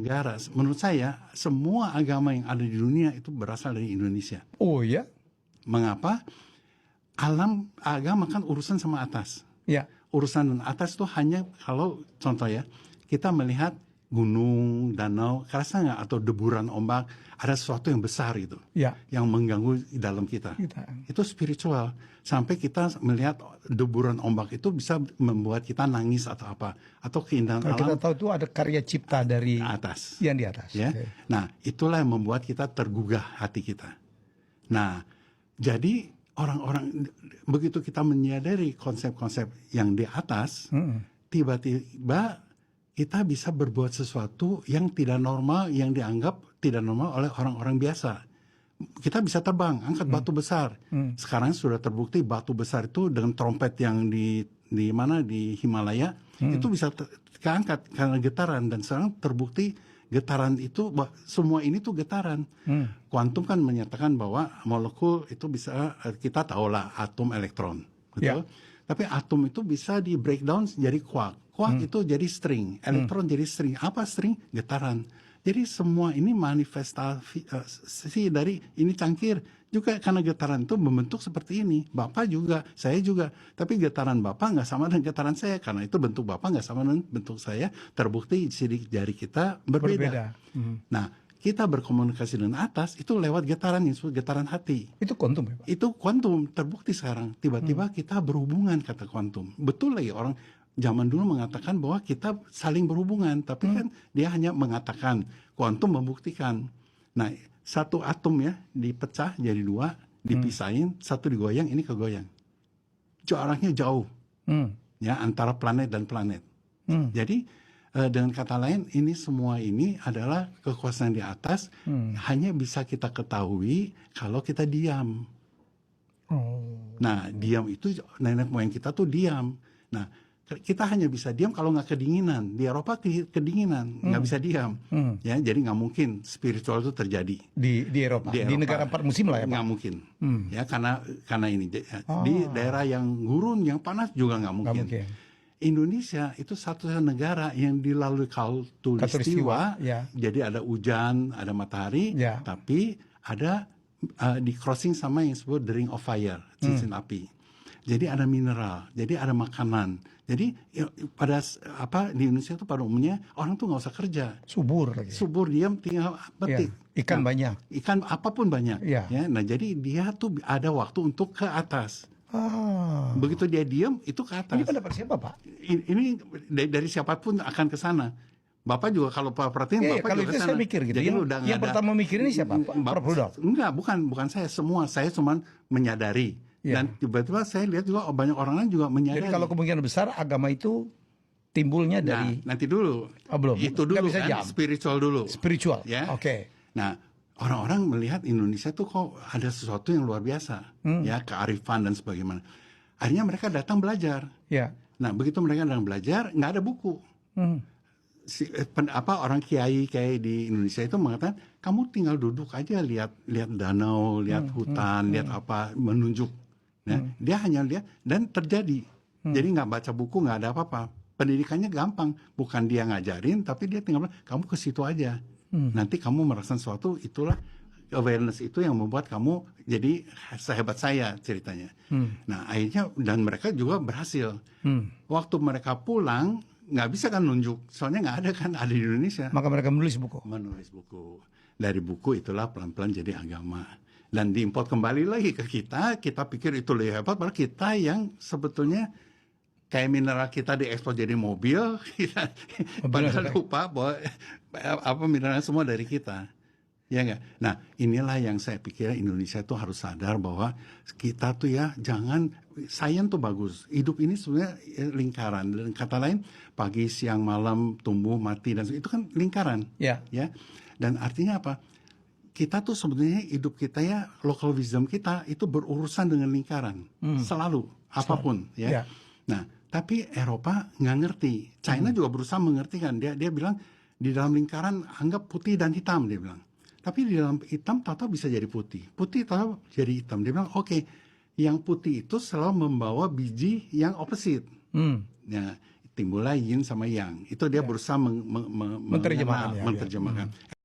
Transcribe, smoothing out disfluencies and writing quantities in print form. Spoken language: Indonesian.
negara, menurut saya semua agama yang ada di dunia itu berasal dari Indonesia. Oh ya? Mengapa? Agama kan urusan sama atas. Ya. Urusan atas itu hanya kalau contoh ya, kita melihat gunung, danau, kerasa nggak atau deburan ombak, ada sesuatu yang besar gitu, Ya. yang mengganggu di dalam kita. Itu spiritual. Sampai kita melihat deburan ombak itu bisa membuat kita nangis atau apa, atau keindahan Kalau kita alam tahu itu ada karya cipta dari atas. yang di atas. Ya. Oke. Nah, itulah yang membuat kita tergugah hati kita. Nah, jadi orang-orang begitu kita menyadari konsep-konsep yang di atas, tiba-tiba kita bisa berbuat sesuatu yang tidak normal, yang dianggap tidak normal oleh orang-orang biasa. Kita bisa terbang, angkat batu besar. Sekarang sudah terbukti batu besar itu dengan trompet yang di mana di Himalaya itu bisa keangkat karena getaran, dan sekarang terbukti getaran itu semua ini tuh getaran. Kuantum kan menyatakan bahwa molekul itu bisa, kita tahulah atom elektron, betul? Tapi atom itu bisa di breakdown jadi quark. Quark itu jadi string, elektron jadi string. Apa string? Getaran. Jadi semua ini manifestasi dari ini cangkir. Juga karena getaran itu membentuk seperti ini. Bapak juga, saya juga. Tapi getaran Bapak nggak sama dengan getaran saya. Karena itu bentuk Bapak nggak sama dengan bentuk saya. Terbukti sidik jari kita berbeda. Nah, kita berkomunikasi dengan atas itu lewat getaran yang disebut getaran hati. Itu kuantum ya, Pak? Itu kuantum, terbukti sekarang. Tiba-tiba kita berhubungan, kata kuantum. Betul lagi, orang zaman dulu mengatakan bahwa kita saling berhubungan, tapi kan dia hanya mengatakan, kuantum membuktikan. Nah, satu atom ya dipecah jadi dua, dipisahin, satu digoyang, ini kegoyang. Jaraknya jauh, ya, antara planet dan planet. Jadi dengan kata lain, ini semua ini adalah kekuasaan di atas, hanya bisa kita ketahui kalau kita diam. Nah, diam itu nenek moyang kita tuh diam. Nah, kita hanya bisa diam kalau nggak kedinginan. Di Eropa kedinginan, nggak bisa diam. Ya, jadi nggak mungkin spiritual itu terjadi di Eropa. Di negara 4 musim lah ya, Pak? Nggak mungkin. Ya, karena ini di daerah yang gurun, yang panas juga nggak mungkin. Indonesia itu satu-satunya negara yang dilalui khatulistiwa, jadi ada hujan, ada matahari, tapi ada di crossing sama yang disebut the ring of fire, cincin api. Jadi ada mineral, jadi ada makanan. Jadi pada di Indonesia itu pada umumnya orang tuh nggak usah kerja. Subur lagi. Subur, diam tinggal petik. Ikan banyak. Ikan apapun banyak. Ya. Nah, jadi dia tuh ada waktu untuk ke atas. Begitu dia diam itu ke atas. Ini pendapat siapa, Pak? Ini dari siapapun akan ke sana. Bapak juga kalau perhatiin Bapak kalau juga itu saya mikir gitu. Yang pertama mikir ini siapa, Pak? Enggak, bukan saya semua. Saya cuma menyadari. Dan tiba-tiba saya lihat juga banyak orang lain juga menyadari. Jadi kalau kemungkinan besar agama itu timbulnya dari nanti dulu. Belum. Itu dulu kan spiritual dulu. Spiritual. Ya. Oke. Nah, orang-orang melihat Indonesia tuh kok ada sesuatu yang luar biasa, ya, kearifan dan sebagainya. Akhirnya mereka datang belajar. Nah, begitu mereka datang belajar, nggak ada buku. Orang kiai kayak di Indonesia itu mengatakan, kamu tinggal duduk aja, lihat danau, lihat hutan, lihat apa, menunjuk. Nah, dia hanya lihat dan terjadi. Jadi nggak baca buku, nggak ada apa-apa. Pendidikannya gampang, bukan dia ngajarin, tapi dia tinggal bilang, kamu ke situ aja. Nanti kamu merasakan sesuatu, itulah awareness itu yang membuat kamu jadi sehebat saya ceritanya. Nah, akhirnya dan mereka juga berhasil. Waktu mereka pulang nggak bisa kan nunjuk, soalnya nggak ada kan, ada di Indonesia. Maka mereka menulis buku. Menulis buku. Dari buku itulah pelan-pelan jadi agama. Dan diimport kembali lagi ke kita pikir itu lebih hebat, padahal kita yang sebetulnya kayak mineral kita diekspor jadi mobil, kita padahal lupa bahwa mineral semua dari kita. Ya enggak? Nah, inilah yang saya pikir Indonesia itu harus sadar bahwa kita tuh ya jangan, sains tuh bagus. Hidup ini sebenarnya lingkaran. Dan kata lain, pagi, siang, malam, tumbuh, mati, dan itu kan lingkaran. Ya. Dan artinya apa? Kita tuh sebenarnya hidup kita ya, local wisdom kita itu berurusan dengan lingkaran. Selalu, apapun. Ya. Nah, tapi Eropa nggak ngerti. China juga berusaha mengerti kan. Dia bilang, di dalam lingkaran anggap putih dan hitam, dia bilang. Tapi di dalam hitam tahu bisa jadi putih. Putih tahu jadi hitam. Dia bilang, oke, yang putih itu selalu membawa biji yang opposite. Ya, timbullah yin sama yang. Itu dia berusaha Menerjemahkan, ya, menerjemahkan.